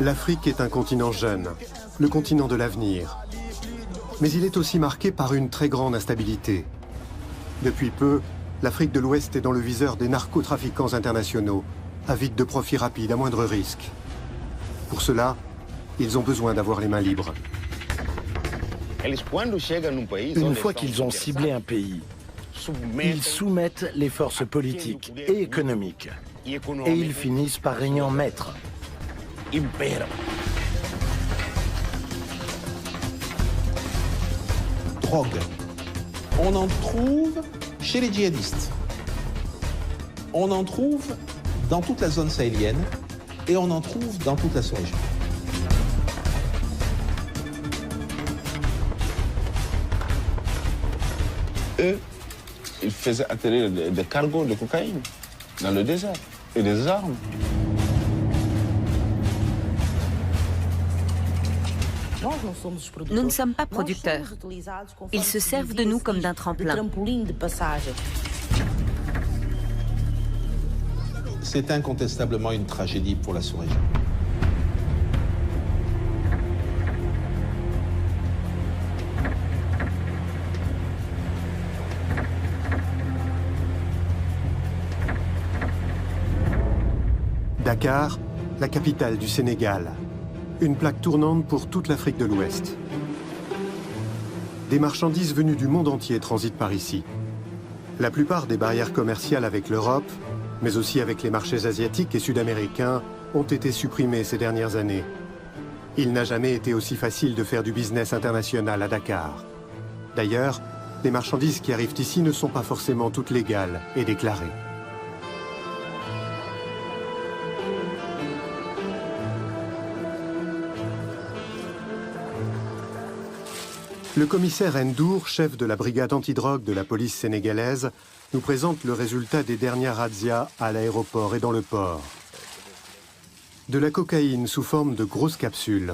L'Afrique est un continent jeune, le continent de l'avenir. Mais il est aussi marqué par une très grande instabilité. Depuis peu, l'Afrique de l'Ouest est dans le viseur des narcotrafiquants internationaux, avides de profits rapides à moindre risque. Pour cela, ils ont besoin d'avoir les mains libres. Une fois qu'ils ont ciblé un pays, ils soumettent les forces politiques et économiques. Et ils finissent par régner en maître. Drogue. On en trouve chez les djihadistes. On en trouve dans toute la zone sahélienne et on en trouve dans toute la sous-région. Eux, ils faisaient atterrir des cargos de cocaïne dans le désert et des armes. Nous ne sommes pas producteurs. Ils se servent de nous comme d'un tremplin. C'est incontestablement une tragédie pour la sous-région. Dakar, la capitale du Sénégal. Une plaque tournante pour toute l'Afrique de l'Ouest. Des marchandises venues du monde entier transitent par ici. La plupart des barrières commerciales avec l'Europe, mais aussi avec les marchés asiatiques et sud-américains, ont été supprimées ces dernières années. Il n'a jamais été aussi facile de faire du business international à Dakar. D'ailleurs, les marchandises qui arrivent ici ne sont pas forcément toutes légales et déclarées. Le commissaire Ndour, chef de la brigade antidrogue de la police sénégalaise, nous présente le résultat des dernières razzias à l'aéroport et dans le port. De la cocaïne sous forme de grosses capsules.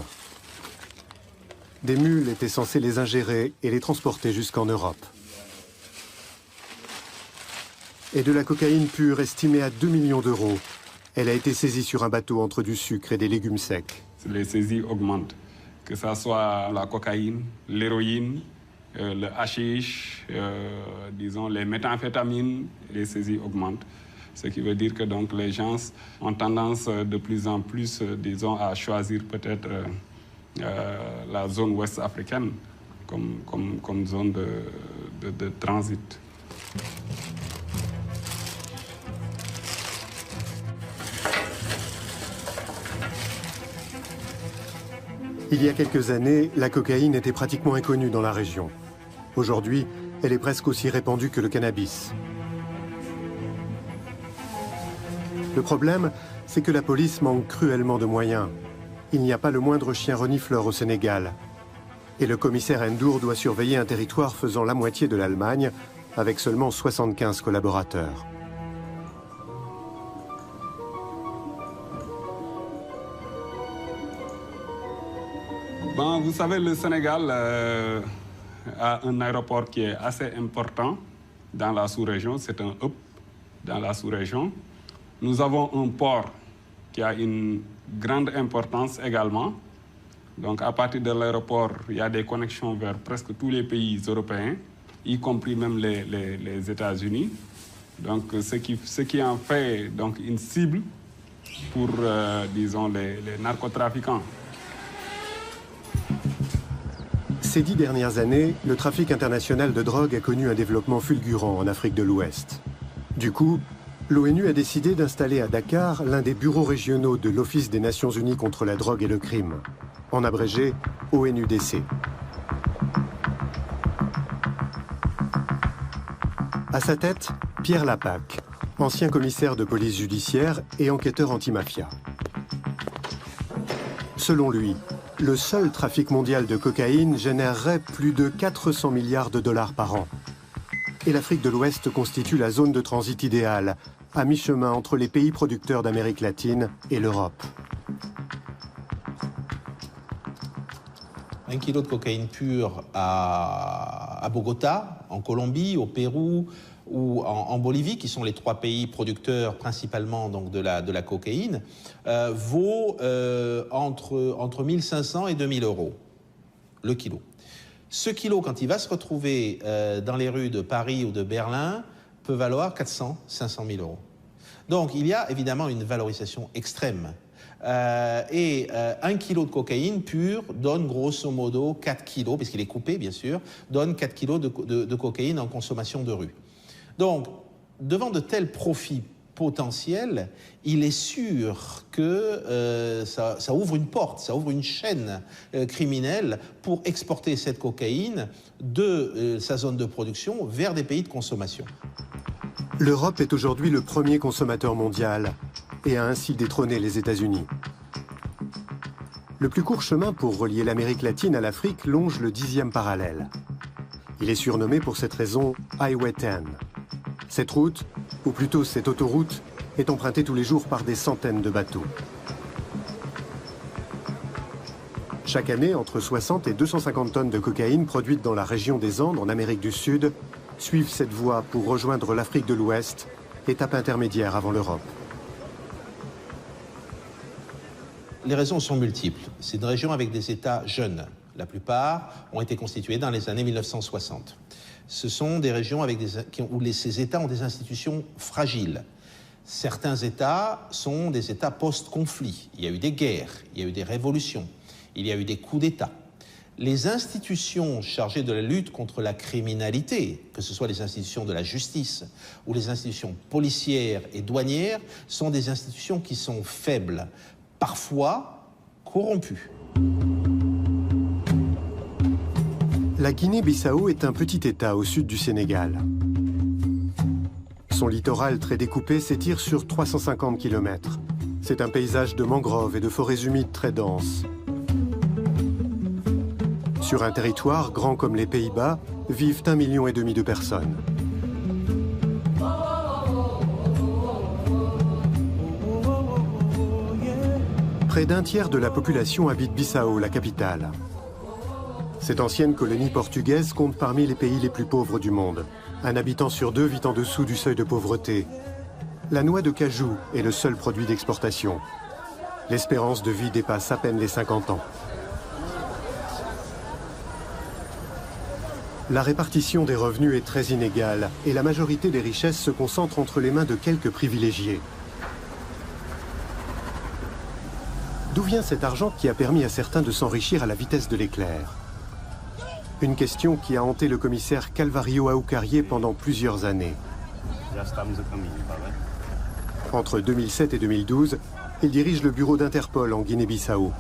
Des mules étaient censées les ingérer et les transporter jusqu'en Europe. Et de la cocaïne pure estimée à 2 millions d'euros. Elle a été saisie sur un bateau entre du sucre et des légumes secs. Les saisies augmentent. Que ce soit la cocaïne, l'héroïne, le hashish, disons les méthamphétamines, les saisies augmentent. Ce qui veut dire que donc, les gens ont tendance de plus en plus, disons, à choisir peut-être la zone ouest africaine comme zone de transit. Il y a quelques années, la cocaïne était pratiquement inconnue dans la région. Aujourd'hui, elle est presque aussi répandue que le cannabis. Le problème, c'est que la police manque cruellement de moyens. Il n'y a pas le moindre chien renifleur au Sénégal. Et le commissaire Ndour doit surveiller un territoire faisant la moitié de l'Allemagne, avec seulement 75 collaborateurs. Bon, vous savez, le Sénégal a un aéroport qui est assez important dans la sous-région. C'est un hub dans la sous-région. Nous avons un port qui a une grande importance également. Donc, à partir de l'aéroport, il y a des connexions vers presque tous les pays européens, y compris même les États-Unis. Donc, ce qui en fait donc, une cible pour, disons, les narcotrafiquants. Ces 10 dernières années, le trafic international de drogue a connu un développement fulgurant en Afrique de l'Ouest. Du coup, l'ONU a décidé d'installer à Dakar l'un des bureaux régionaux de l'Office des Nations Unies contre la drogue et le crime, en abrégé ONUDC. À sa tête, Pierre Lapac, ancien commissaire de police judiciaire et enquêteur anti-mafia. Selon lui, le seul trafic mondial de cocaïne générerait plus de 400 milliards de dollars par an. Et l'Afrique de l'Ouest constitue la zone de transit idéale, à mi-chemin entre les pays producteurs d'Amérique latine et l'Europe. Un kilo de cocaïne pure à Bogota, en Colombie, au Pérou ou en Bolivie, qui sont les 3 pays producteurs principalement donc, de la cocaïne, vaut entre 1 500 et 2 000 euros le kilo. Ce kilo, quand il va se retrouver dans les rues de Paris ou de Berlin, peut valoir 400, 500 000 euros. Donc il y a évidemment une valorisation extrême. 1 kilo de cocaïne pure donne grosso modo 4 kilos, puisqu'il est coupé bien sûr, donne 4 kilos de cocaïne en consommation de rue. Donc, devant de tels profits potentiels, il est sûr que ça ouvre une porte, ça ouvre une chaîne criminelle pour exporter cette cocaïne de sa zone de production vers des pays de consommation. L'Europe est aujourd'hui le premier consommateur mondial et a ainsi détrôné les États-Unis. Le plus court chemin pour relier l'Amérique latine à l'Afrique longe le 10e parallèle. Il est surnommé pour cette raison Highway 10. Cette route, ou plutôt cette autoroute, est empruntée tous les jours par des centaines de bateaux. Chaque année, entre 60 et 250 tonnes de cocaïne produites dans la région des Andes, en Amérique du Sud, suivent cette voie pour rejoindre l'Afrique de l'Ouest, étape intermédiaire avant l'Europe. Les raisons sont multiples. C'est une région avec des États jeunes. La plupart ont été constitués dans les années 1960. Ce sont des régions où ces États ont des institutions fragiles. Certains États sont des États post-conflit. Il y a eu des guerres, il y a eu des révolutions, il y a eu des coups d'État. Les institutions chargées de la lutte contre la criminalité, que ce soit les institutions de la justice ou les institutions policières et douanières, sont des institutions qui sont faibles, parfois corrompues. La Guinée-Bissau est un petit État au sud du Sénégal. Son littoral très découpé s'étire sur 350 km. C'est un paysage de mangroves et de forêts humides très denses. Sur un territoire grand comme les Pays-Bas, vivent 1,5 million de personnes. Près d'un tiers de la population habite Bissau, la capitale. Cette ancienne colonie portugaise compte parmi les pays les plus pauvres du monde. Un habitant sur 2 vit en dessous du seuil de pauvreté. La noix de cajou est le seul produit d'exportation. L'espérance de vie dépasse à peine les 50 ans. La répartition des revenus est très inégale et la majorité des richesses se concentre entre les mains de quelques privilégiés. D'où vient cet argent qui a permis à certains de s'enrichir à la vitesse de l'éclair? Une question qui a hanté le commissaire Calvario Aoucarié pendant plusieurs années. Entre 2007 et 2012, il dirige le bureau d'Interpol en Guinée-Bissau.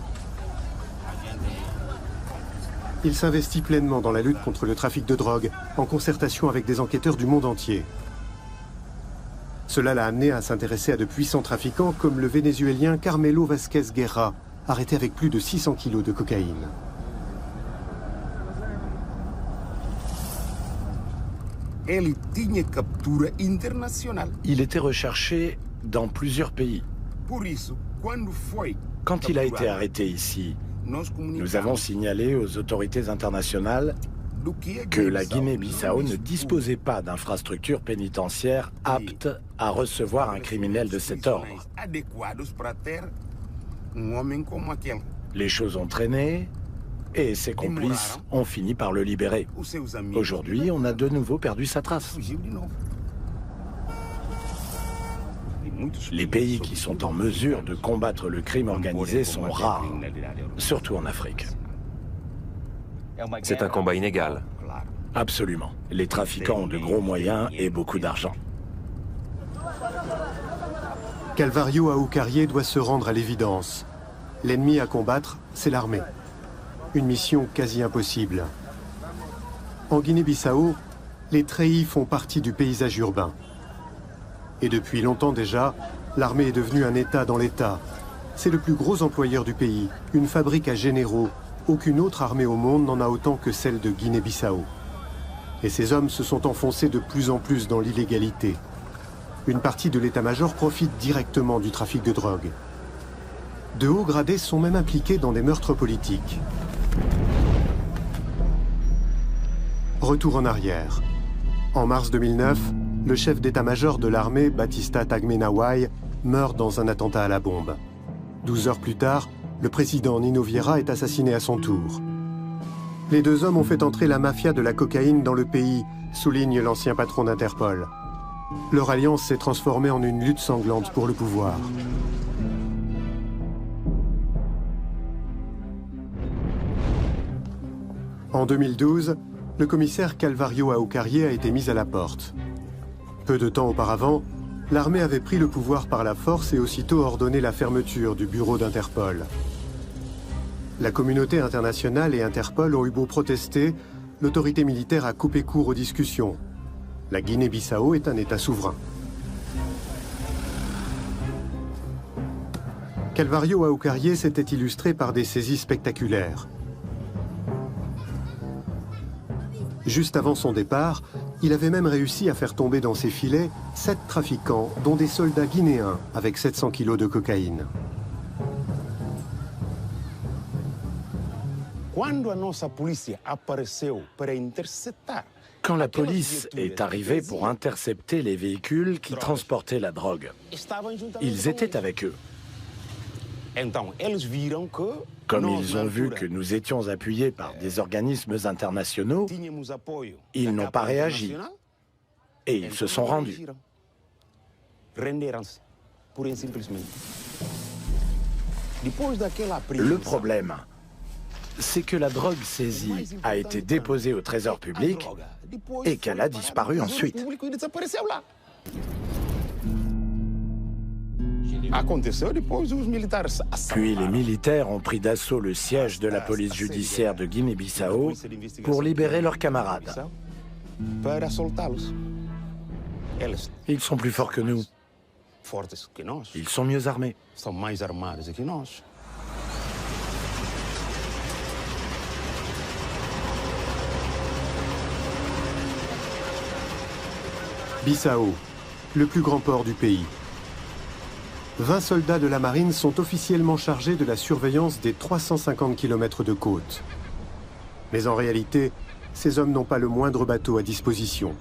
Il s'investit pleinement dans la lutte contre le trafic de drogue, en concertation avec des enquêteurs du monde entier. Cela l'a amené à s'intéresser à de puissants trafiquants comme le Vénézuélien Carmelo Vázquez Guerra, arrêté avec plus de 600 kilos de cocaïne. Il était recherché dans plusieurs pays. Quand il a été arrêté ici, nous avons signalé aux autorités internationales que la Guinée-Bissau ne disposait pas d'infrastructures pénitentiaires aptes à recevoir un criminel de cet ordre. Les choses ont traîné et ses complices ont fini par le libérer. Aujourd'hui, on a de nouveau perdu sa trace. Les pays qui sont en mesure de combattre le crime organisé sont rares, surtout en Afrique. C'est un combat inégal. Absolument. Les trafiquants ont de gros moyens et beaucoup d'argent. Calvario Aoucarié doit se rendre à l'évidence. L'ennemi à combattre, c'est l'armée. Une mission quasi impossible. En Guinée-Bissau, les treillis font partie du paysage urbain. Et depuis longtemps déjà, l'armée est devenue un État dans l'État. C'est le plus gros employeur du pays, une fabrique à généraux. Aucune autre armée au monde n'en a autant que celle de Guinée-Bissau. Et ces hommes se sont enfoncés de plus en plus dans l'illégalité. Une partie de l'état-major profite directement du trafic de drogue. De hauts gradés sont même impliqués dans des meurtres politiques. Retour en arrière. En mars 2009, le chef d'état-major de l'armée, Batista Tagmenaway, meurt dans un attentat à la bombe. 12 heures plus tard, le président Nino Vieira est assassiné à son tour. Les deux hommes ont fait entrer la mafia de la cocaïne dans le pays, souligne l'ancien patron d'Interpol. Leur alliance s'est transformée en une lutte sanglante pour le pouvoir. En 2012, le commissaire Calvario Aucarié a été mis à la porte. Peu de temps auparavant, l'armée avait pris le pouvoir par la force et aussitôt ordonné la fermeture du bureau d'Interpol. La communauté internationale et Interpol ont eu beau protester, l'autorité militaire a coupé court aux discussions. La Guinée-Bissau est un État souverain. Calvario Aucarié s'était illustré par des saisies spectaculaires. Juste avant son départ, il avait même réussi à faire tomber dans ses filets 7 trafiquants, dont des soldats guinéens avec 700 kilos de cocaïne. Quand la police est arrivée pour intercepter les véhicules qui transportaient la drogue, ils étaient avec eux. Comme ils ont vu que nous étions appuyés par des organismes internationaux, ils n'ont pas réagi et ils se sont rendus. Le problème, c'est que la drogue saisie a été déposée au trésor public et qu'elle a disparu ensuite. Puis les militaires ont pris d'assaut le siège de la police judiciaire de Guinée-Bissau pour libérer leurs camarades. Ils sont plus forts que nous. Ils sont mieux armés. Bissau, le plus grand port du pays. 20 soldats de la marine sont officiellement chargés de la surveillance des 350 km de côte. Mais en réalité, ces hommes n'ont pas le moindre bateau à disposition.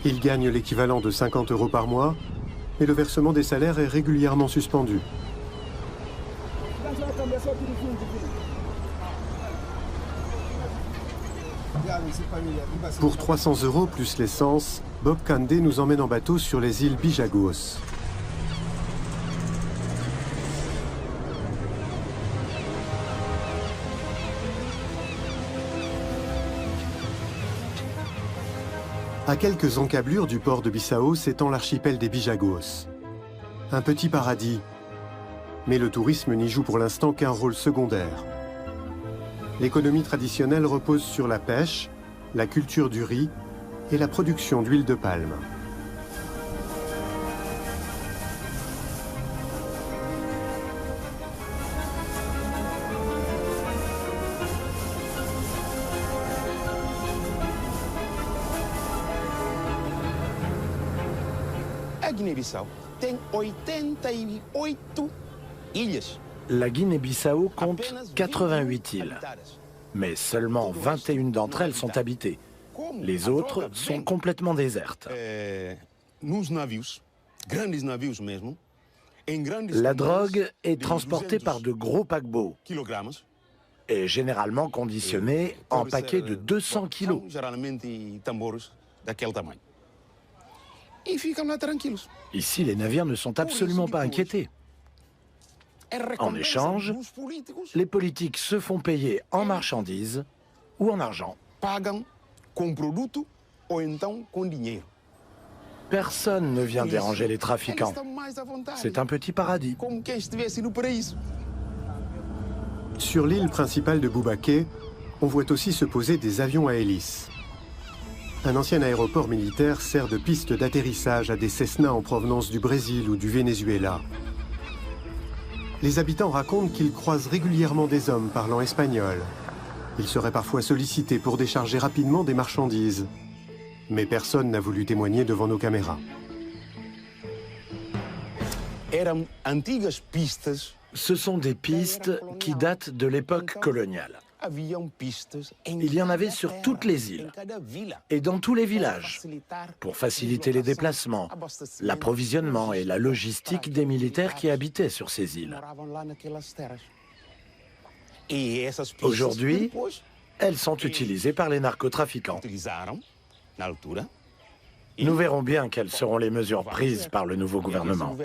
Ils gagnent l'équivalent de 50 € par mois, mais le versement des salaires est régulièrement suspendu. Pour 300 € plus l'essence, Bob Kandé nous emmène en bateau sur les îles Bijagos. À quelques encablures du port de Bissau s'étend l'archipel des Bijagos. Un petit paradis, mais le tourisme n'y joue pour l'instant qu'un rôle secondaire. L'économie traditionnelle repose sur la pêche, la culture du riz et la production d'huile de palme. La Guinée-Bissau compte 88 îles, mais seulement 21 d'entre elles sont habitées. Les autres sont complètement désertes. La drogue est transportée par de gros paquebots et généralement conditionnée en paquets de 200 kilos. Ici, les navires ne sont absolument pas inquiétés. En échange, les politiques se font payer en marchandises ou en argent. Personne ne vient déranger les trafiquants. C'est un petit paradis. Sur l'île principale de Boubaké, on voit aussi se poser des avions à hélices. Un ancien aéroport militaire sert de piste d'atterrissage à des Cessna en provenance du Brésil ou du Venezuela. Les habitants racontent qu'ils croisent régulièrement des hommes parlant espagnol. Ils seraient parfois sollicités pour décharger rapidement des marchandises. Mais personne n'a voulu témoigner devant nos caméras. Ce sont des pistes qui datent de l'époque coloniale. Il y en avait sur toutes les îles et dans tous les villages pour faciliter les déplacements, l'approvisionnement et la logistique des militaires qui habitaient sur ces îles. Aujourd'hui, elles sont utilisées par les narcotrafiquants. Nous verrons bien quelles seront les mesures prises par le nouveau gouvernement.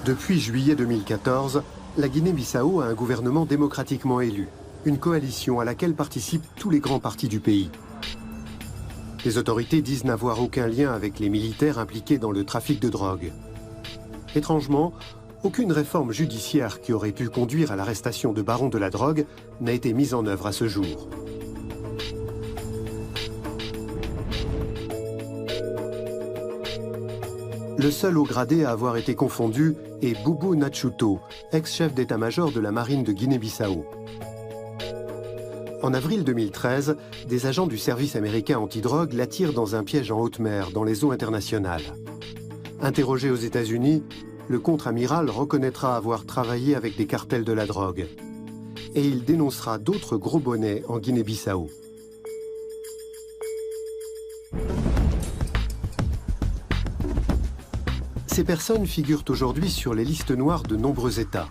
Depuis juillet 2014, la Guinée-Bissau a un gouvernement démocratiquement élu, une coalition à laquelle participent tous les grands partis du pays. Les autorités disent n'avoir aucun lien avec les militaires impliqués dans le trafic de drogue. Étrangement, aucune réforme judiciaire qui aurait pu conduire à l'arrestation de barons de la drogue n'a été mise en œuvre à ce jour. Le seul haut gradé à avoir été confondu est Boubou Nachuto, ex-chef d'état-major de la marine de Guinée-Bissau. En avril 2013, des agents du service américain antidrogue l'attirent dans un piège en haute mer, dans les eaux internationales. Interrogé aux États-Unis, le contre-amiral reconnaîtra avoir travaillé avec des cartels de la drogue. Et il dénoncera d'autres gros bonnets en Guinée-Bissau. Ces personnes figurent aujourd'hui sur les listes noires de nombreux États.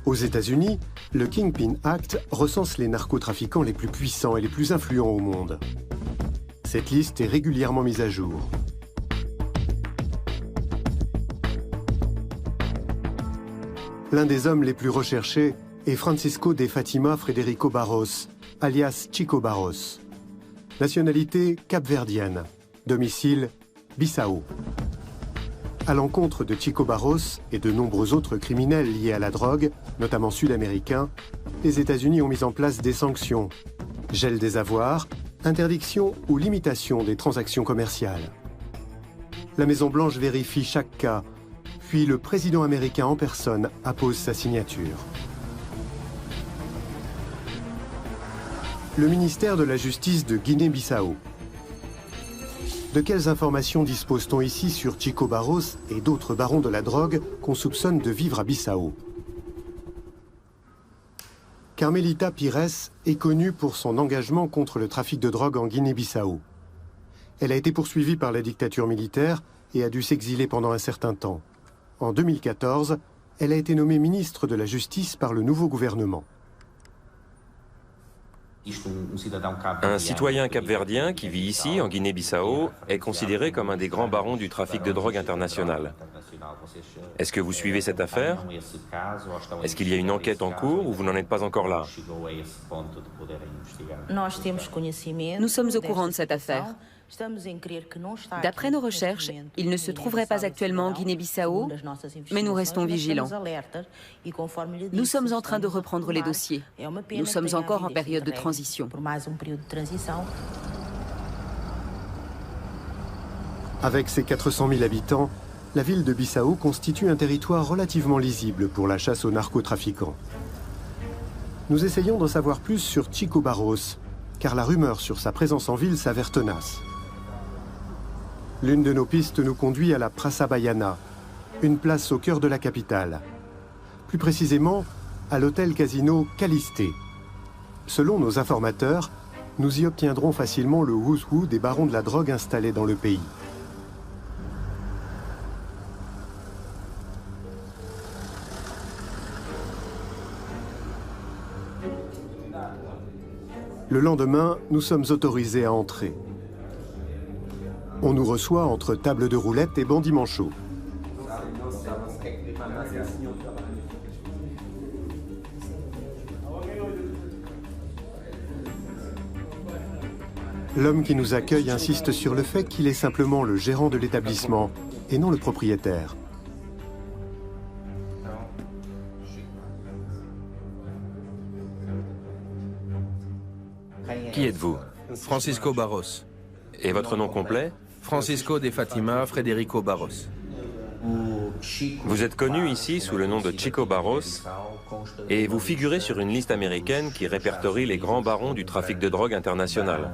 Aux États-Unis, le Kingpin Act recense les narcotrafiquants les plus puissants et les plus influents au monde. Cette liste est régulièrement mise à jour. L'un des hommes les plus recherchés est Francisco de Fatima Frederico Barros, alias Chico Barros. Nationalité capverdienne, domicile Bissau. À l'encontre de Chico Barros et de nombreux autres criminels liés à la drogue, notamment sud-américains, les États-Unis ont mis en place des sanctions. Gel des avoirs, interdiction ou limitation des transactions commerciales. La Maison-Blanche vérifie chaque cas, puis le président américain en personne appose sa signature. Le ministère de la Justice de Guinée-Bissau. De quelles informations dispose-t-on ici sur Chico Barros et d'autres barons de la drogue qu'on soupçonne de vivre à Bissau? Carmelita Pires est connue pour son engagement contre le trafic de drogue en Guinée-Bissau. Elle a été poursuivie par la dictature militaire et a dû s'exiler pendant un certain temps. En 2014, elle a été nommée ministre de la Justice par le nouveau gouvernement. Un citoyen capverdien qui vit ici, en Guinée-Bissau, est considéré comme un des grands barons du trafic de drogue international. Est-ce que vous suivez cette affaire? Est-ce qu'il y a une enquête en cours ou vous n'en êtes pas encore là? Nous sommes au courant de cette affaire. D'après nos recherches, il ne se trouverait pas actuellement en Guinée-Bissau, mais nous restons vigilants. Nous sommes en train de reprendre les dossiers. Nous sommes encore en période de transition. Avec ses 400 000 habitants, la ville de Bissau constitue un territoire relativement lisible pour la chasse aux narcotrafiquants. Nous essayons d'en savoir plus sur Chico Barros, car la rumeur sur sa présence en ville s'avère tenace. L'une de nos pistes nous conduit à la Praça Baiana, une place au cœur de la capitale. Plus précisément, à l'hôtel casino Calisté. Selon nos informateurs, nous y obtiendrons facilement le who's who des barons de la drogue installés dans le pays. Le lendemain, nous sommes autorisés à entrer. On nous reçoit entre table de roulette et bandits manchots. L'homme qui nous accueille insiste sur le fait qu'il est simplement le gérant de l'établissement et non le propriétaire. Qui êtes-vous? Francisco Barros. Et votre nom complet? Francisco de Fatima Frederico Barros. Vous êtes connu ici sous le nom de Chico Barros et vous figurez sur une liste américaine qui répertorie les grands barons du trafic de drogue international.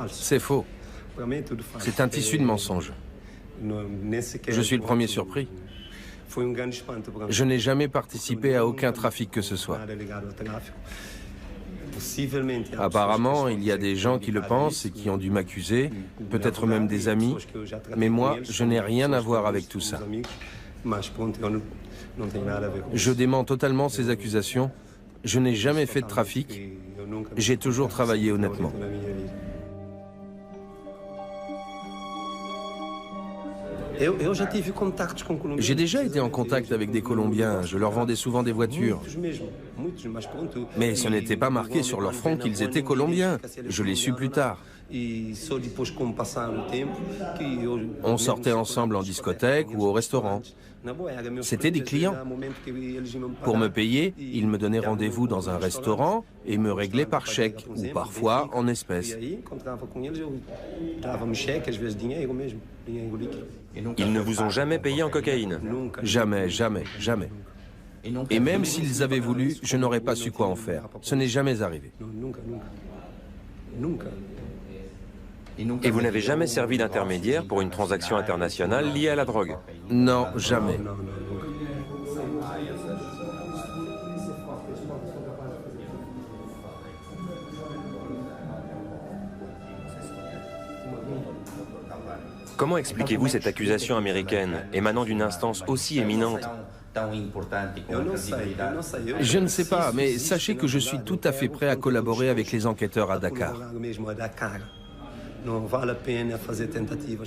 C'est faux. C'est un tissu de mensonges. Je suis le premier surpris. Je n'ai jamais participé à aucun trafic que ce soit. Apparemment, il y a des gens qui le pensent et qui ont dû m'accuser, peut-être même des amis, mais moi, je n'ai rien à voir avec tout ça. Je dément totalement ces accusations. Je n'ai jamais fait de trafic. J'ai toujours travaillé honnêtement. J'ai déjà été en contact avec des Colombiens, je leur vendais souvent des voitures. Mais ce n'était pas marqué sur leur front qu'ils étaient Colombiens, je l'ai su plus tard. On sortait ensemble en discothèque ou au restaurant. C'était des clients. Pour me payer, ils me donnaient rendez-vous dans un restaurant et me réglaient par chèque ou parfois en espèces. Ils ne vous ont jamais payé en cocaïne? Jamais, jamais, jamais. Et même s'ils avaient voulu, je n'aurais pas su quoi en faire. Ce n'est jamais arrivé. Et vous n'avez jamais servi d'intermédiaire pour une transaction internationale liée à la drogue? Non, jamais. Comment expliquez-vous cette accusation américaine émanant d'une instance aussi éminente? Je ne sais pas, mais sachez que je suis tout à fait prêt à collaborer avec les enquêteurs à Dakar.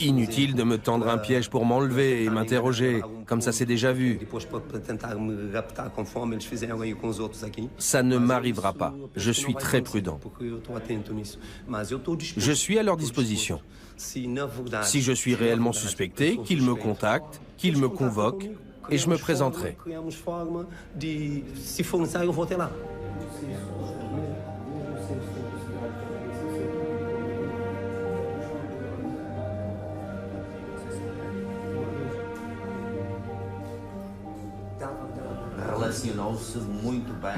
Inutile de me tendre un piège pour m'enlever et m'interroger, comme ça s'est déjà vu. Ça ne m'arrivera pas. Je suis très prudent. Je suis à leur disposition. Si je suis réellement suspecté, qu'ils me contactent, qu'ils me convoquent, et je me présenterai.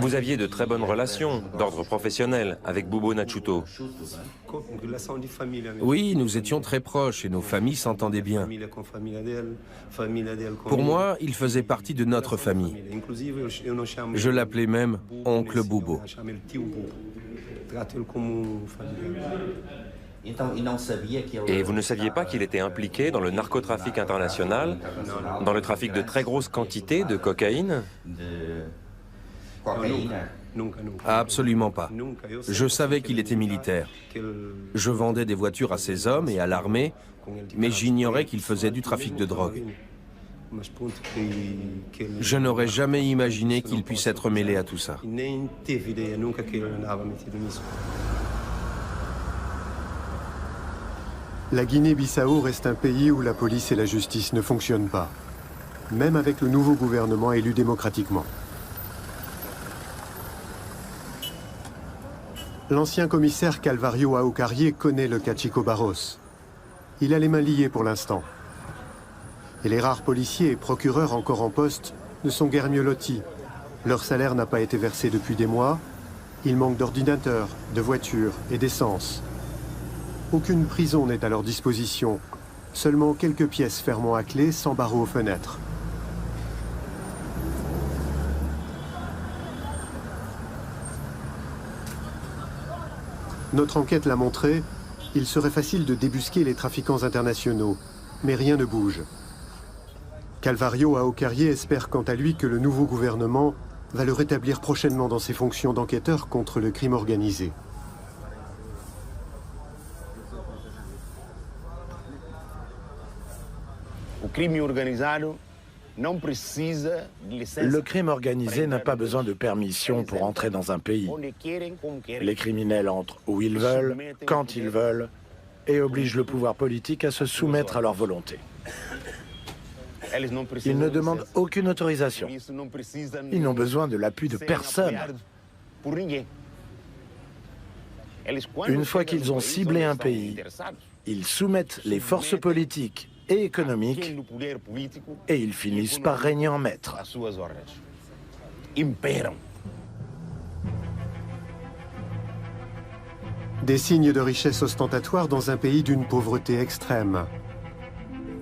Vous aviez de très bonnes relations, d'ordre professionnel, avec Bubo Nachuto. Oui, nous étions très proches et nos familles s'entendaient bien. Pour moi, il faisait partie de notre famille. Je l'appelais même Oncle Bubo. Et vous ne saviez pas qu'il était impliqué dans le narcotrafic international, dans le trafic de très grosses quantités de cocaïne? Absolument pas. Je savais qu'il était militaire. Je vendais des voitures à ses hommes et à l'armée, mais j'ignorais qu'il faisait du trafic de drogue. Je n'aurais jamais imaginé qu'il puisse être mêlé à tout ça. La Guinée-Bissau reste un pays où la police et la justice ne fonctionnent pas, même avec le nouveau gouvernement élu démocratiquement. L'ancien commissaire Calvario Aokarie connaît le Cacique Barros. Il a les mains liées pour l'instant. Et les rares policiers et procureurs encore en poste ne sont guère mieux lotis. Leur salaire n'a pas été versé depuis des mois. Il manque d'ordinateurs, de voitures et d'essence. Aucune prison n'est à leur disposition. Seulement quelques pièces fermant à clé sans barreaux aux fenêtres. Notre enquête l'a montré, il serait facile de débusquer les trafiquants internationaux, mais rien ne bouge. Calvario Aokarie espère quant à lui que le nouveau gouvernement va le rétablir prochainement dans ses fonctions d'enquêteur contre le crime organisé. Le crime organisé n'a pas besoin de permission pour entrer dans un pays. Les criminels entrent où ils veulent, quand ils veulent, et obligent le pouvoir politique à se soumettre à leur volonté. Ils ne demandent aucune autorisation. Ils n'ont besoin de l'appui de personne. Une fois qu'ils ont ciblé un pays, ils soumettent les forces politiques et économiques, et ils finissent par régner en maître. Des signes de richesse ostentatoire dans un pays d'une pauvreté extrême.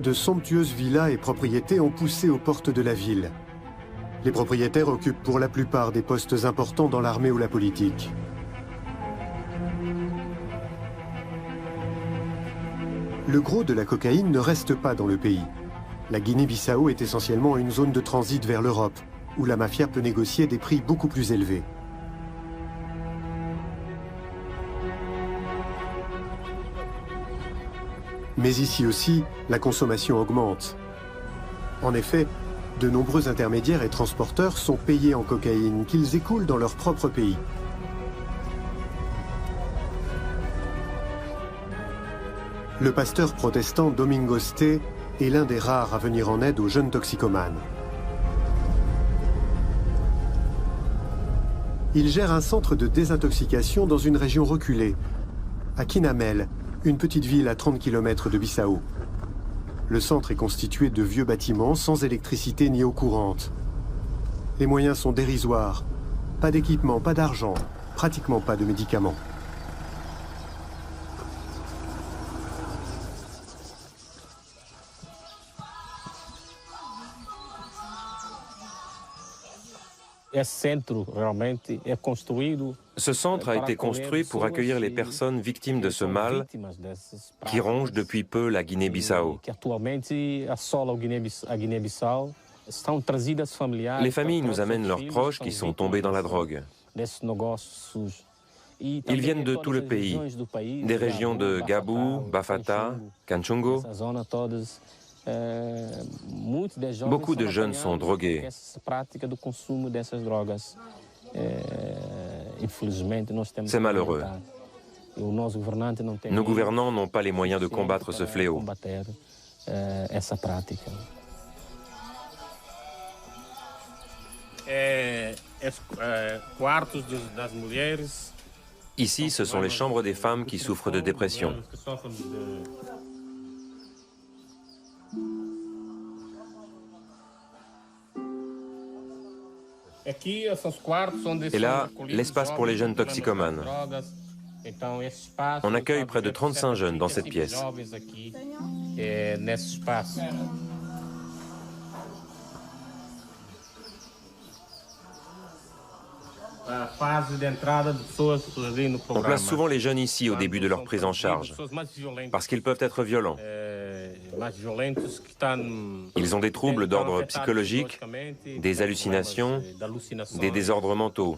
de somptueuses villas et propriétés ont poussé aux portes de la ville. Les propriétaires occupent pour la plupart des postes importants dans l'armée ou la politique. Le gros de la cocaïne ne reste pas dans le pays. La Guinée-Bissau est essentiellement une zone de transit vers l'Europe, où la mafia peut négocier des prix beaucoup plus élevés. Mais ici aussi, la consommation augmente. En effet, de nombreux intermédiaires et transporteurs sont payés en cocaïne qu'ils écoulent dans leur propre pays. Le pasteur protestant Domingos T est l'un des rares à venir en aide aux jeunes toxicomanes. Il gère un centre de désintoxication dans une région reculée, à Kinamel, une petite ville à 30 km de Bissau. Le centre est constitué de vieux bâtiments sans électricité ni eau courante. Les moyens sont dérisoires. Pas d'équipement, pas d'argent, pratiquement pas de médicaments. Ce centre a été construit pour accueillir les personnes victimes de ce mal qui ronge depuis peu la Guinée-Bissau. Les familles nous amènent leurs proches qui sont tombés dans la drogue. Ils viennent de tout le pays, des régions de Gabou, Bafata, Kanchungo. Beaucoup de jeunes sont drogués. C'est malheureux. Nos gouvernants n'ont pas les moyens de combattre ce fléau. Ici, ce sont les chambres des femmes qui souffrent de dépression. Et là, l'espace pour les jeunes toxicomanes. On accueille près de 35 jeunes dans cette pièce. On place souvent les jeunes ici au début de leur prise en charge, parce qu'ils peuvent être violents. Ils ont des troubles d'ordre psychologique, des hallucinations, des désordres mentaux.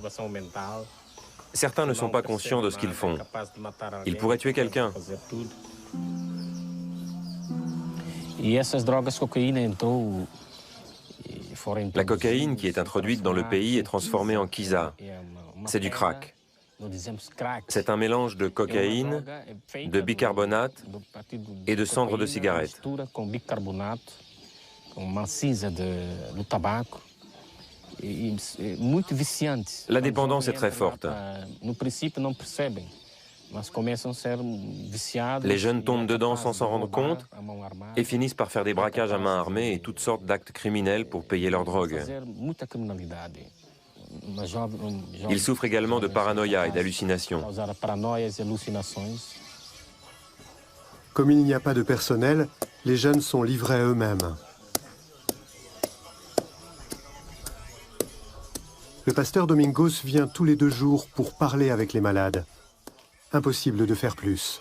Certains ne sont pas conscients de ce qu'ils font. Ils pourraient tuer quelqu'un. La cocaïne qui est introduite dans le pays est transformée en kisa. C'est du crack. C'est un mélange de cocaïne, de bicarbonate et de cendres de cigarette. La dépendance est très forte. Les jeunes tombent dedans sans s'en rendre compte et finissent par faire des braquages à main armée et toutes sortes d'actes criminels pour payer leur drogue. Ils souffrent également de paranoïa et d'hallucinations. Comme il n'y a pas de personnel, les jeunes sont livrés à eux-mêmes. Le pasteur Domingos vient tous les 2 jours pour parler avec les malades. Impossible de faire plus.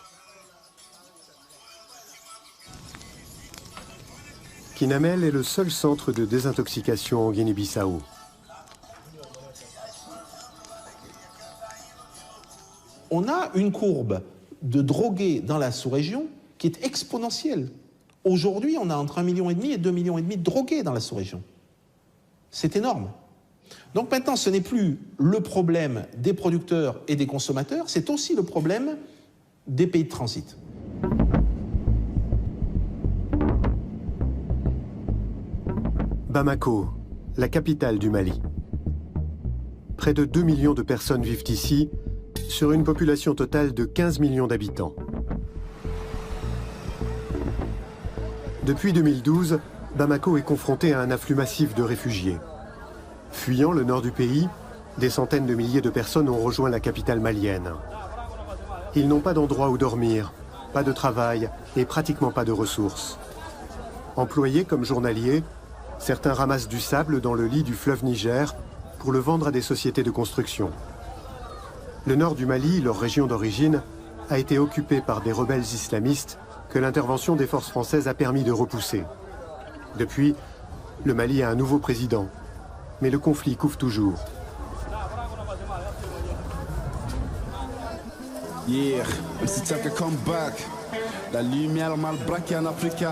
Kinamel est le seul centre de désintoxication en Guinée-Bissau. On a une courbe de drogués dans la sous-région qui est exponentielle. Aujourd'hui, on a entre 1,5 million et 2,5 millions de drogués dans la sous-région. C'est énorme. Donc maintenant, ce n'est plus le problème des producteurs et des consommateurs, c'est aussi le problème des pays de transit. Bamako, la capitale du Mali. Près de 2 millions de personnes vivent ici, sur une population totale de 15 millions d'habitants. Depuis 2012, Bamako est confronté à un afflux massif de réfugiés. Fuyant le nord du pays, des centaines de milliers de personnes ont rejoint la capitale malienne. Ils n'ont pas d'endroit où dormir, pas de travail et pratiquement pas de ressources. Employés comme journaliers, certains ramassent du sable dans le lit du fleuve Niger pour le vendre à des sociétés de construction. Le nord du Mali, leur région d'origine, a été occupé par des rebelles islamistes que l'intervention des forces françaises a permis de repousser. Depuis, le Mali a un nouveau président, mais le conflit couve toujours. Yeah, MC Talka come back. La lumière mal braquée en Afrique,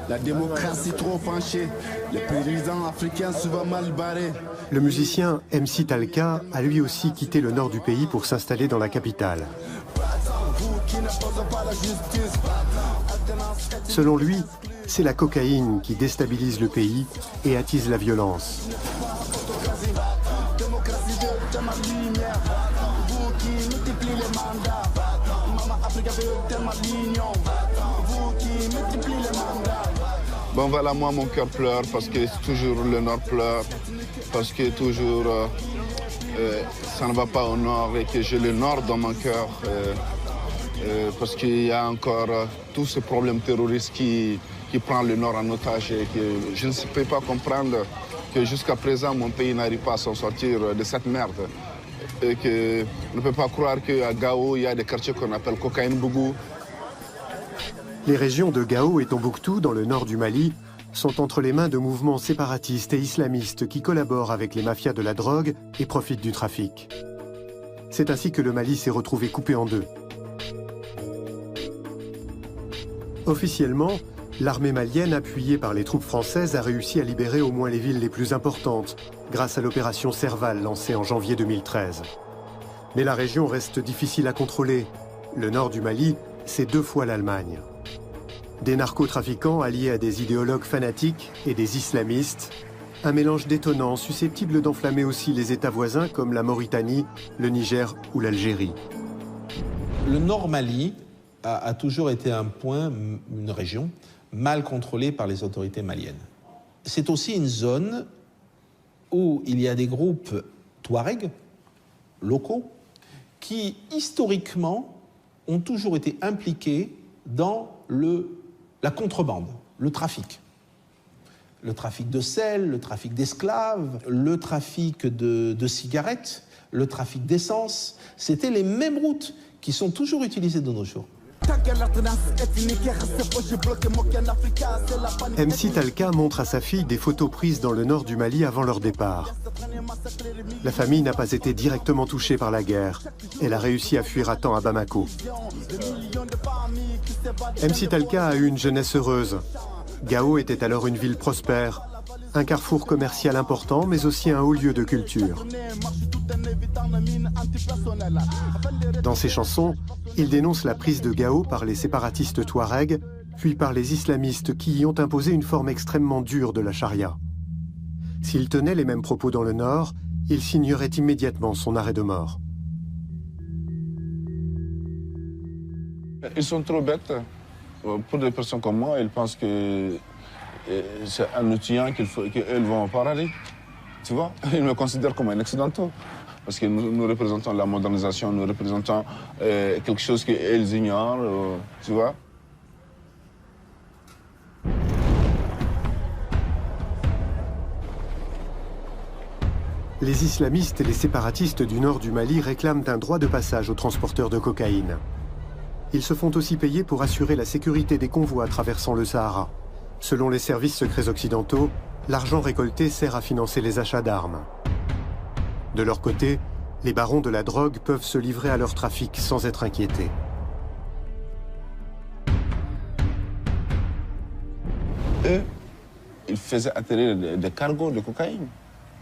la démocratie trop penchée, les paysans africains souvent mal barrés. Le musicien MC Talka a lui aussi quitté le nord du pays pour s'installer dans la capitale. Selon lui, c'est la cocaïne qui déstabilise le pays et attise la violence. Bon voilà, moi mon cœur pleure parce que toujours le nord pleure, parce que toujours ça ne va pas au nord et que j'ai le nord dans mon cœur, parce qu'il y a encore tous ces problèmes terroristes qui prennent le nord en otage et que je ne peux pas comprendre que jusqu'à présent mon pays n'arrive pas à s'en sortir de cette merde. Et que on ne peut pas croire qu'à Gao, il y a des quartiers qu'on appelle Cocaïne-Bougou. Les régions de Gao et Tombouctou, dans le nord du Mali, sont entre les mains de mouvements séparatistes et islamistes qui collaborent avec les mafias de la drogue et profitent du trafic. C'est ainsi que le Mali s'est retrouvé coupé en deux. Officiellement, l'armée malienne, appuyée par les troupes françaises, a réussi à libérer au moins les villes les plus importantes, grâce à l'opération Serval lancée en janvier 2013. Mais la région reste difficile à contrôler. Le nord du Mali, c'est 2 fois l'Allemagne. Des narcotrafiquants alliés à des idéologues fanatiques et des islamistes, un mélange détonnant susceptible d'enflammer aussi les États voisins comme la Mauritanie, le Niger ou l'Algérie. Le nord Mali a toujours été un point, une région, mal contrôlée par les autorités maliennes. C'est aussi une zone où il y a des groupes touaregs, locaux, qui historiquement ont toujours été impliqués dans la contrebande, le trafic. Le trafic de sel, le trafic d'esclaves, le trafic de cigarettes, le trafic d'essence. C'était les mêmes routes qui sont toujours utilisées de nos jours. MC Talka montre à sa fille des photos prises dans le nord du Mali avant leur départ. La famille n'a pas été directement touchée par la guerre. Elle a réussi à fuir à temps à Bamako. MC Talka a eu une jeunesse heureuse. Gao était alors une ville prospère, un carrefour commercial important, mais aussi un haut lieu de culture. Dans ses chansons, il dénonce la prise de Gao par les séparatistes touaregs, puis par les islamistes qui y ont imposé une forme extrêmement dure de la charia. S'il tenait les mêmes propos dans le Nord, il signerait immédiatement son arrêt de mort. Ils sont trop bêtes. Pour des personnes comme moi, ils pensent que c'est un outil qu'elles vont au paradis. Tu vois, ils me considèrent comme un occidental. Parce que nous représentons la modernisation, nous représentons quelque chose qu'elles ignorent, tu vois. Les islamistes et les séparatistes du nord du Mali réclament un droit de passage aux transporteurs de cocaïne. Ils se font aussi payer pour assurer la sécurité des convois traversant le Sahara. Selon les services secrets occidentaux, l'argent récolté sert à financer les achats d'armes. De leur côté, les barons de la drogue peuvent se livrer à leur trafic sans être inquiétés. Eux, ils faisaient atterrir des cargos de cocaïne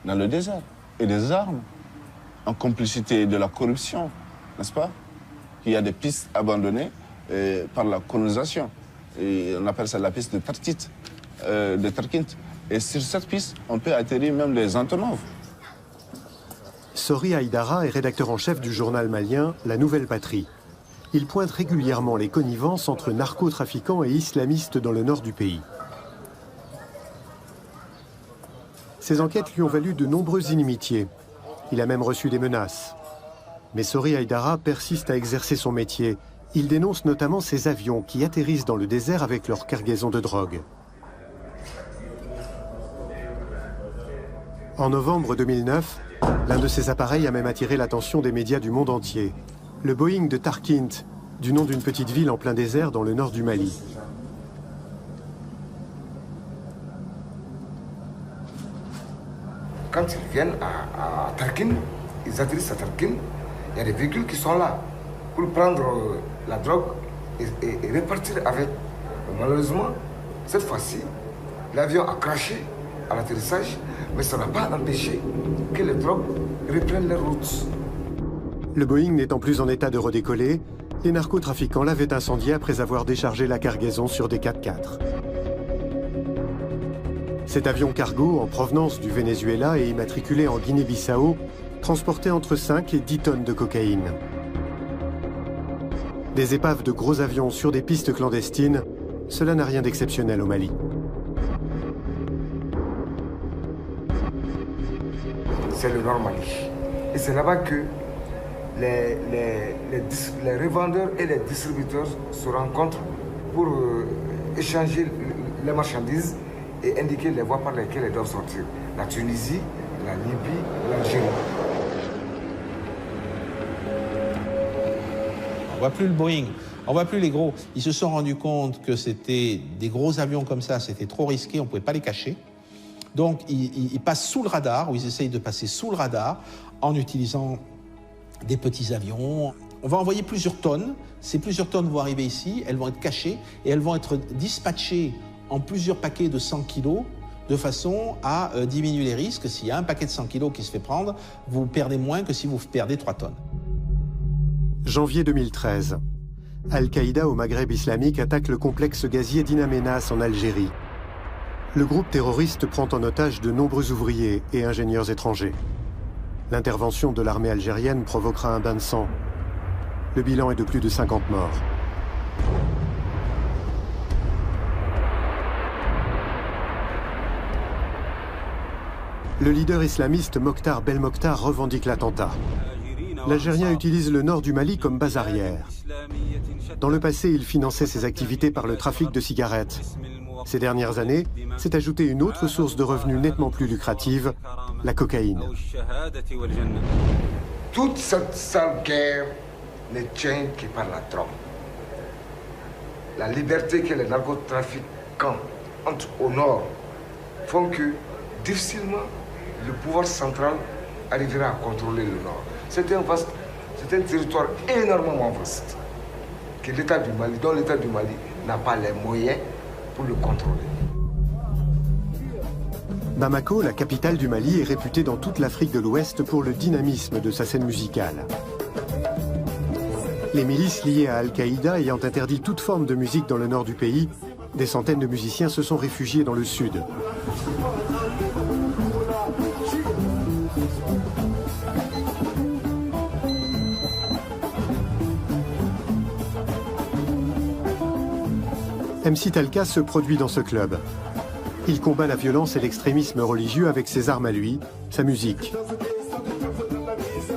dans le désert et des armes en complicité de la corruption, n'est-ce pas? Il y a des pistes abandonnées par la colonisation. Et on appelle ça la piste de Tarkint. Et sur cette piste, on peut atterrir même les Antonov. Sori Haïdara est rédacteur en chef du journal malien La Nouvelle Patrie. Il pointe régulièrement les connivences entre narcotrafiquants et islamistes dans le nord du pays. Ces enquêtes lui ont valu de nombreuses inimitiés. Il a même reçu des menaces. Mais Sori Haïdara persiste à exercer son métier. Il dénonce notamment ces avions qui atterrissent dans le désert avec leur cargaison de drogue. En novembre 2009, l'un de ces appareils a même attiré l'attention des médias du monde entier. Le Boeing de Tarkint, du nom d'une petite ville en plein désert dans le nord du Mali. Quand ils viennent à Tarkint, ils atterrissent à Tarkint, il y a des véhicules qui sont là pour prendre la drogue et repartir avec. Malheureusement, cette fois-ci, l'avion a craché à l'atterrissage, mais ça n'a pas empêché que les drogues reprennent leur route. Le Boeing n'étant plus en état de redécoller, les narcotrafiquants l'avaient incendié après avoir déchargé la cargaison sur des 4x4. Cet avion cargo, en provenance du Venezuela et immatriculé en Guinée-Bissau, transportait entre 5 et 10 tonnes de cocaïne. Des épaves de gros avions sur des pistes clandestines, cela n'a rien d'exceptionnel au Mali. C'est le Nord Mali. Et c'est là-bas que les revendeurs et les distributeurs se rencontrent pour échanger les marchandises et indiquer les voies par lesquelles elles doivent sortir. La Tunisie, la Libye, l'Algérie. On ne voit plus le Boeing, on ne voit plus les gros. Ils se sont rendus compte que c'était des gros avions comme ça, c'était trop risqué, on ne pouvait pas les cacher. Donc ils passent sous le radar, ou ils essayent de passer sous le radar en utilisant des petits avions. On va envoyer plusieurs tonnes. Ces plusieurs tonnes vont arriver ici, elles vont être cachées et elles vont être dispatchées en plusieurs paquets de 100 kilos de façon à diminuer les risques. S'il y a un paquet de 100 kilos qui se fait prendre, vous perdez moins que si vous perdez 3 tonnes. Janvier 2013. Al-Qaïda au Maghreb islamique attaque le complexe gazier d'In Amenas en Algérie. Le groupe terroriste prend en otage de nombreux ouvriers et ingénieurs étrangers. L'intervention de l'armée algérienne provoquera un bain de sang. Le bilan est de plus de 50 morts. Le leader islamiste Mokhtar Belmokhtar revendique l'attentat. L'Algérien utilise le nord du Mali comme base arrière. Dans le passé, il finançait ses activités par le trafic de cigarettes. Ces dernières années, s'est ajoutée une autre source de revenus nettement plus lucrative, la cocaïne. Toute cette sale guerre ne tient que par la drogue. La liberté que les narcotrafiquants ont au nord font que difficilement le pouvoir central arrivera à contrôler le nord. C'est un territoire énormément vaste que l'État du Mali, dont l'État du Mali n'a pas les moyens pour le contrôler. Bamako, la capitale du Mali, est réputée dans toute l'Afrique de l'Ouest pour le dynamisme de sa scène musicale. Les milices liées à Al-Qaïda ayant interdit toute forme de musique dans le nord du pays, des centaines de musiciens se sont réfugiés dans le sud. MC Talka se produit dans ce club. Il combat la violence et l'extrémisme religieux avec ses armes à lui, sa musique.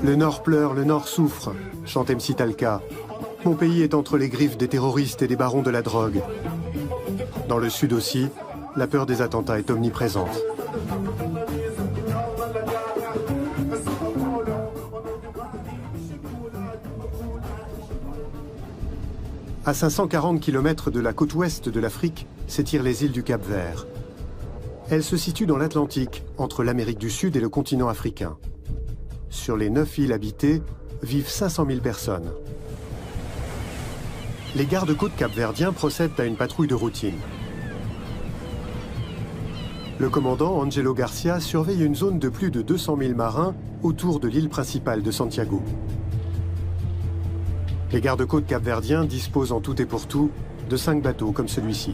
Le Nord pleure, le Nord souffre, chante MC Talka. Mon pays est entre les griffes des terroristes et des barons de la drogue. Dans le Sud aussi, la peur des attentats est omniprésente. À 540 km de la côte ouest de l'Afrique s'étirent les îles du Cap-Vert. Elles se situent dans l'Atlantique, entre l'Amérique du Sud et le continent africain. Sur les 9 îles habitées, vivent 500 000 personnes. Les gardes-côtes capverdiens procèdent à une patrouille de routine. Le commandant Angelo Garcia surveille une zone de plus de 200 000 marins autour de l'île principale de Santiago. Les gardes-côtes capverdiens disposent en tout et pour tout de 5 bateaux comme celui-ci.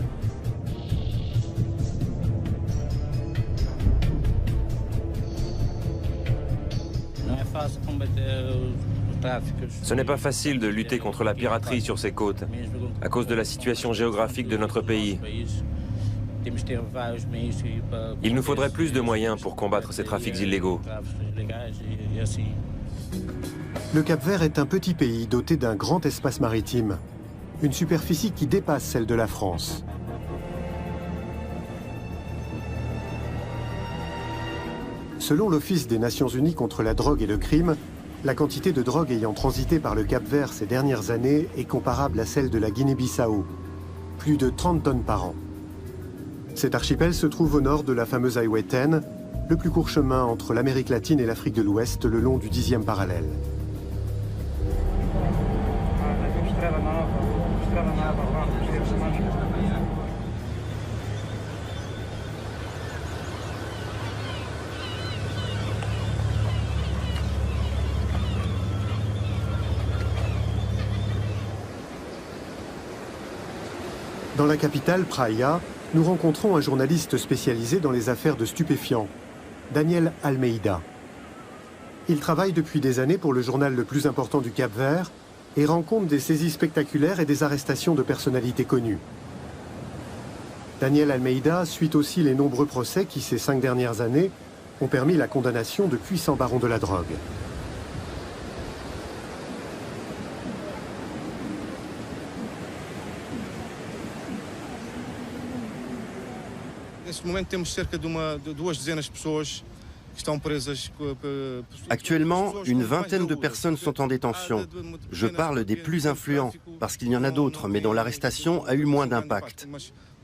Ce n'est pas facile de lutter contre la piraterie sur ces côtes, à cause de la situation géographique de notre pays. Il nous faudrait plus de moyens pour combattre ces trafics illégaux. Le Cap-Vert est un petit pays doté d'un grand espace maritime, une superficie qui dépasse celle de la France. Selon l'Office des Nations Unies contre la drogue et le crime, la quantité de drogue ayant transité par le Cap-Vert ces dernières années est comparable à celle de la Guinée-Bissau, plus de 30 tonnes par an. Cet archipel se trouve au nord de la fameuse Highway 10, le plus court chemin entre l'Amérique latine et l'Afrique de l'Ouest le long du 10e parallèle. Dans la capitale, Praia, nous rencontrons un journaliste spécialisé dans les affaires de stupéfiants, Daniel Almeida. Il travaille depuis des années pour le journal le plus important du Cap-Vert et rend compte des saisies spectaculaires et des arrestations de personnalités connues. Daniel Almeida suit aussi les nombreux procès qui, ces 5 dernières années, ont permis la condamnation de puissants barons de la drogue. Actuellement, une vingtaine de personnes sont en détention. Je parle des plus influents, parce qu'il y en a d'autres, mais dont l'arrestation a eu moins d'impact.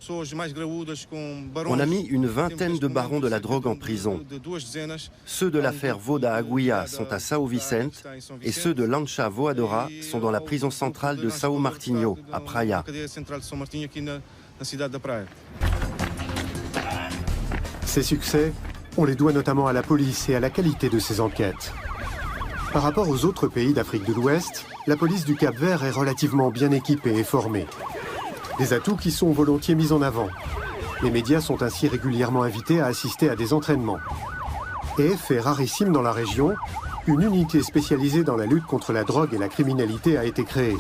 On a mis une vingtaine de barons de la drogue en prison. Ceux de l'affaire Voda Aguia sont à São Vicente et ceux de Lancha Voadora sont dans la prison centrale de São Martinho, à Praia. Ces succès, on les doit notamment à la police et à la qualité de ses enquêtes. Par rapport aux autres pays d'Afrique de l'Ouest, la police du Cap-Vert est relativement bien équipée et formée. Des atouts qui sont volontiers mis en avant. Les médias sont ainsi régulièrement invités à assister à des entraînements. Et, fait rarissime dans la région, une unité spécialisée dans la lutte contre la drogue et la criminalité a été créée.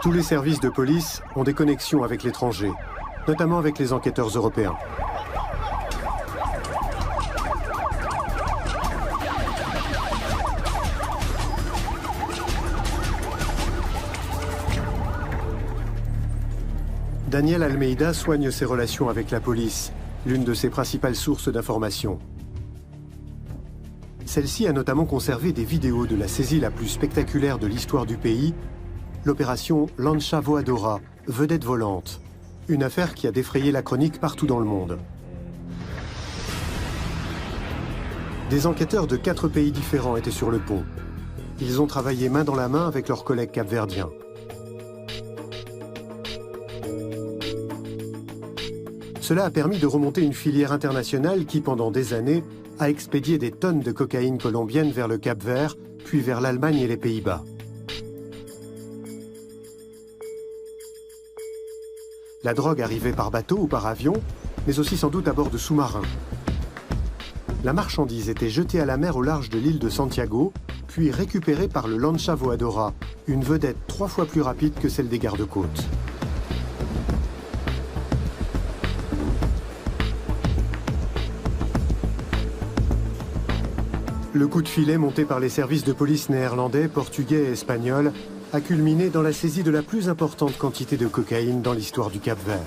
Tous les services de police ont des connexions avec l'étranger, notamment avec les enquêteurs européens. Daniel Almeida soigne ses relations avec la police, l'une de ses principales sources d'information. Celle-ci a notamment conservé des vidéos de la saisie la plus spectaculaire de l'histoire du pays, l'opération Lancha Voadora, vedette volante, une affaire qui a défrayé la chronique partout dans le monde. Des enquêteurs de 4 pays différents étaient sur le pont. Ils ont travaillé main dans la main avec leurs collègues capverdiens. Cela a permis de remonter une filière internationale qui, pendant des années, a expédié des tonnes de cocaïne colombienne vers le Cap-Vert, puis vers l'Allemagne et les Pays-Bas. La drogue arrivait par bateau ou par avion, mais aussi sans doute à bord de sous-marins. La marchandise était jetée à la mer au large de l'île de Santiago, puis récupérée par le Lancha Voadora, une vedette 3 fois plus rapide que celle des gardes-côtes. Le coup de filet monté par les services de police néerlandais, portugais et espagnols a culminé dans la saisie de la plus importante quantité de cocaïne dans l'histoire du Cap-Vert.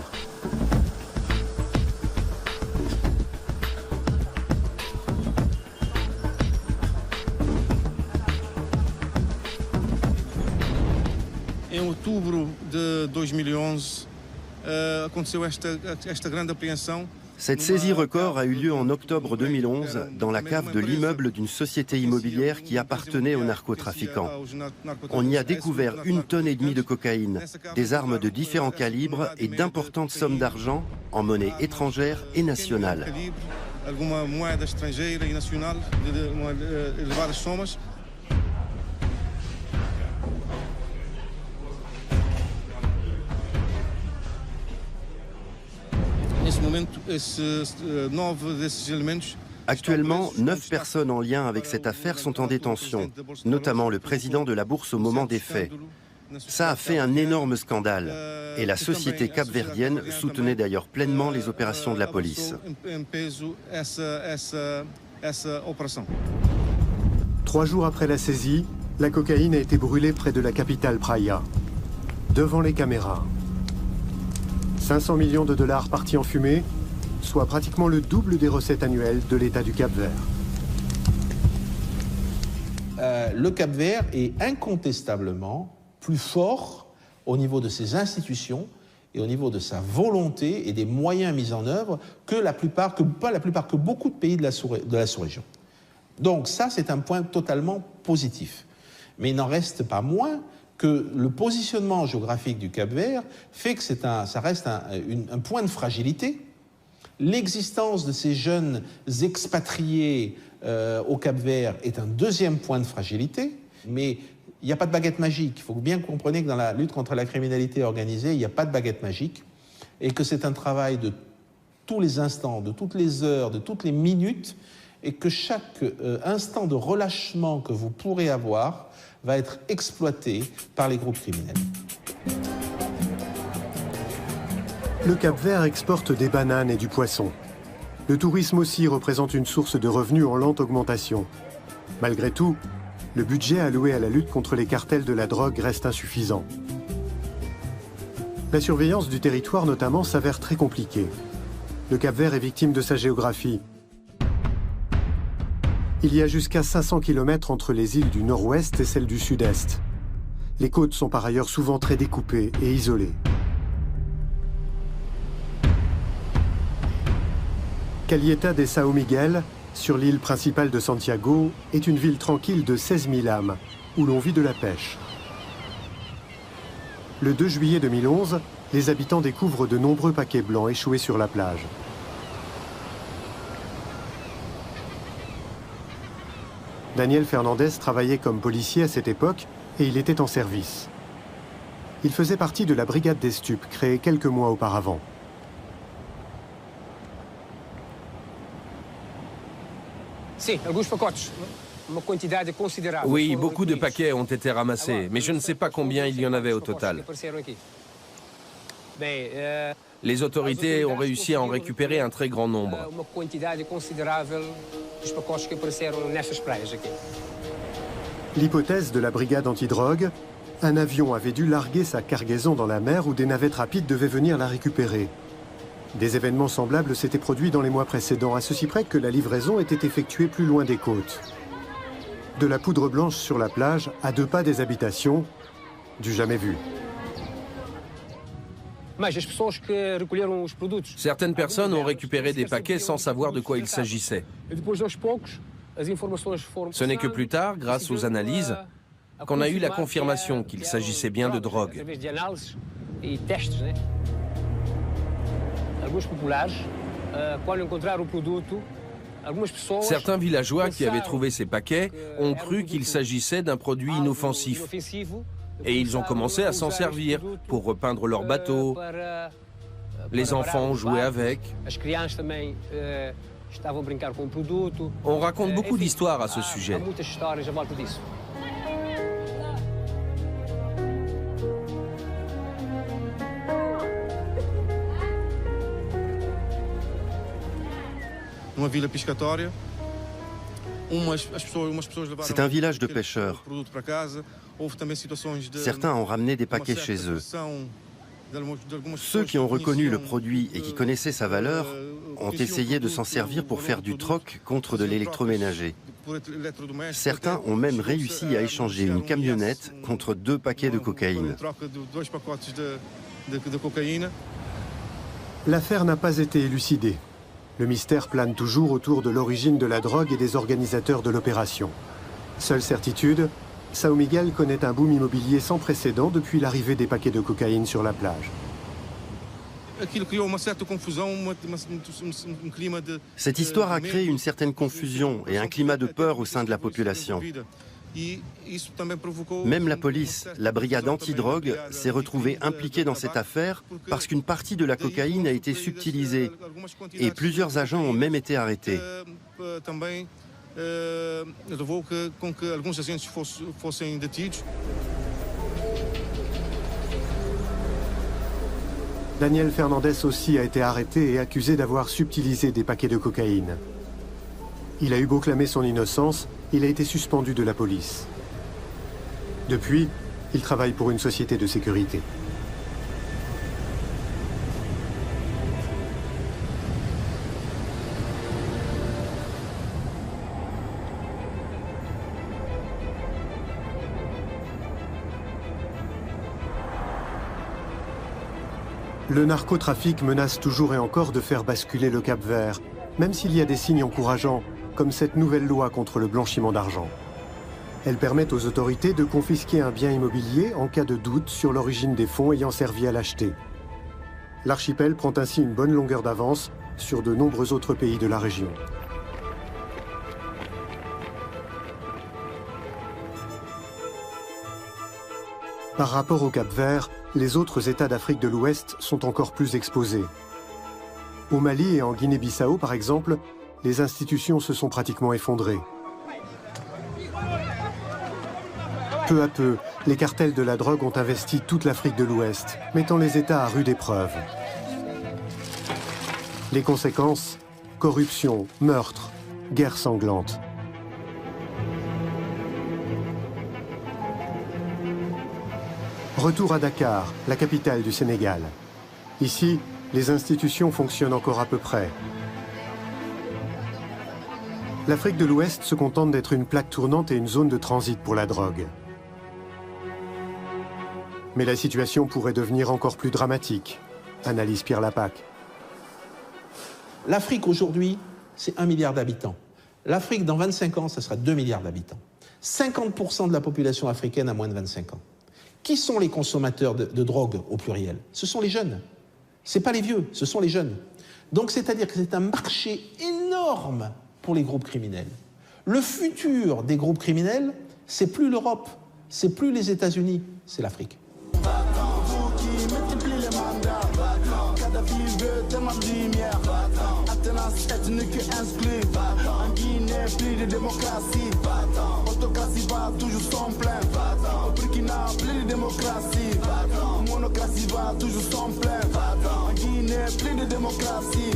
Em outubro de 2011, aconteceu esta grande apreensão. Cette saisie record a eu lieu en octobre 2011 dans la cave de l'immeuble d'une société immobilière qui appartenait aux narcotrafiquants. On y a découvert 1,5 tonne de cocaïne, des armes de différents calibres et d'importantes sommes d'argent en monnaie étrangère et nationale. Actuellement, 9 personnes en lien avec cette affaire sont en détention, notamment le président de la bourse au moment des faits. Ça a fait un énorme scandale et la société capverdienne soutenait d'ailleurs pleinement les opérations de la police. 3 jours après la saisie, la cocaïne a été brûlée près de la capitale Praia, devant les caméras. 500 millions de dollars partis en fumée, soit pratiquement le double des recettes annuelles de l'État du Cap-Vert. Le Cap-Vert est incontestablement plus fort au niveau de ses institutions et au niveau de sa volonté et des moyens mis en œuvre que beaucoup de pays de la sous-région. Donc ça, c'est un point totalement positif. Mais il n'en reste pas moins que le positionnement géographique du Cap-Vert fait que ça reste un point de fragilité. L'existence de ces jeunes expatriés au Cap-Vert est un deuxième point de fragilité, mais il n'y a pas de baguette magique. Il faut bien comprendre que dans la lutte contre la criminalité organisée, il n'y a pas de baguette magique et que c'est un travail de tous les instants, de toutes les heures, de toutes les minutes, et que chaque instant de relâchement que vous pourrez avoir va être exploité par les groupes criminels. Le Cap-Vert exporte des bananes et du poisson. Le tourisme aussi représente une source de revenus en lente augmentation. Malgré tout, le budget alloué à la lutte contre les cartels de la drogue reste insuffisant. La surveillance du territoire notamment s'avère très compliquée. Le Cap-Vert est victime de sa géographie. Il y a jusqu'à 500 km entre les îles du nord-ouest et celles du sud-est. Les côtes sont par ailleurs souvent très découpées et isolées. Calheta de São Miguel, sur l'île principale de Santiago, est une ville tranquille de 16 000 âmes, où l'on vit de la pêche. Le 2 juillet 2011, les habitants découvrent de nombreux paquets blancs échoués sur la plage. Daniel Fernandez travaillait comme policier à cette époque et il était en service. Il faisait partie de la brigade des stupes créée quelques mois auparavant. Oui, beaucoup de paquets ont été ramassés, mais je ne sais pas combien il y en avait au total. Les autorités ont réussi à en récupérer un très grand nombre. L'hypothèse de la brigade antidrogue, un avion avait dû larguer sa cargaison dans la mer où des navettes rapides devaient venir la récupérer. Des événements semblables s'étaient produits dans les mois précédents, à ceci près que la livraison était effectuée plus loin des côtes. De la poudre blanche sur la plage, à 2 pas des habitations, du jamais vu. Certaines personnes ont récupéré des paquets sans savoir de quoi il s'agissait. Ce n'est que plus tard, grâce aux analyses, qu'on a eu la confirmation qu'il s'agissait bien de drogue. Certains villageois qui avaient trouvé ces paquets ont cru qu'il s'agissait d'un produit inoffensif. Et ils ont commencé à s'en servir pour repeindre leurs bateaux. Les enfants ont joué avec. On raconte beaucoup d'histoires à ce sujet. C'est un village de pêcheurs. Certains ont ramené des paquets chez eux. Ceux qui ont reconnu le produit et qui connaissaient sa valeur ont essayé de s'en servir pour faire du troc contre de l'électroménager. Certains ont même réussi à échanger une camionnette contre 2 paquets de cocaïne. L'affaire n'a pas été élucidée. Le mystère plane toujours autour de l'origine de la drogue et des organisateurs de l'opération. Seule certitude, São Miguel connaît un boom immobilier sans précédent depuis l'arrivée des paquets de cocaïne sur la plage. Cette histoire a créé une certaine confusion et un climat de peur au sein de la population. Même la police, la brigade antidrogue, s'est retrouvée impliquée dans cette affaire parce qu'une partie de la cocaïne a été subtilisée et plusieurs agents ont même été arrêtés. Daniel Fernandez aussi a été arrêté et accusé d'avoir subtilisé des paquets de cocaïne. Il a eu beau clamer son innocence, il a été suspendu de la police. Depuis, il travaille pour une société de sécurité. Le narcotrafic menace toujours et encore de faire basculer le Cap-Vert, même s'il y a des signes encourageants, comme cette nouvelle loi contre le blanchiment d'argent. Elle permet aux autorités de confisquer un bien immobilier en cas de doute sur l'origine des fonds ayant servi à l'acheter. L'archipel prend ainsi une bonne longueur d'avance sur de nombreux autres pays de la région. Par rapport au Cap-Vert, les autres États d'Afrique de l'Ouest sont encore plus exposés. Au Mali et en Guinée-Bissau, par exemple, les institutions se sont pratiquement effondrées. Peu à peu, les cartels de la drogue ont investi toute l'Afrique de l'Ouest, mettant les États à rude épreuve. Les conséquences, corruption, meurtre, guerre sanglante. Retour à Dakar, la capitale du Sénégal. Ici, les institutions fonctionnent encore à peu près. L'Afrique de l'Ouest se contente d'être une plaque tournante et une zone de transit pour la drogue. Mais la situation pourrait devenir encore plus dramatique, analyse Pierre Lapac. L'Afrique aujourd'hui, c'est 1 milliard d'habitants. L'Afrique, dans 25 ans, ça sera 2 milliards d'habitants. 50% de la population africaine a moins de 25 ans. Qui sont les consommateurs de drogue au pluriel? Ce sont les jeunes. Ce n'est pas les vieux, ce sont les jeunes. Donc c'est-à-dire que c'est un marché énorme pour les groupes criminels. Le futur des groupes criminels, c'est plus l'Europe, c'est plus les États-Unis, c'est l'Afrique. En Guinée, plus de démocratie. Autocratie va toujours s'en plaindre. Au Burkina, plus de démocratie. Monocratie va toujours s'en plaindre. En Guinée, plus de démocratie.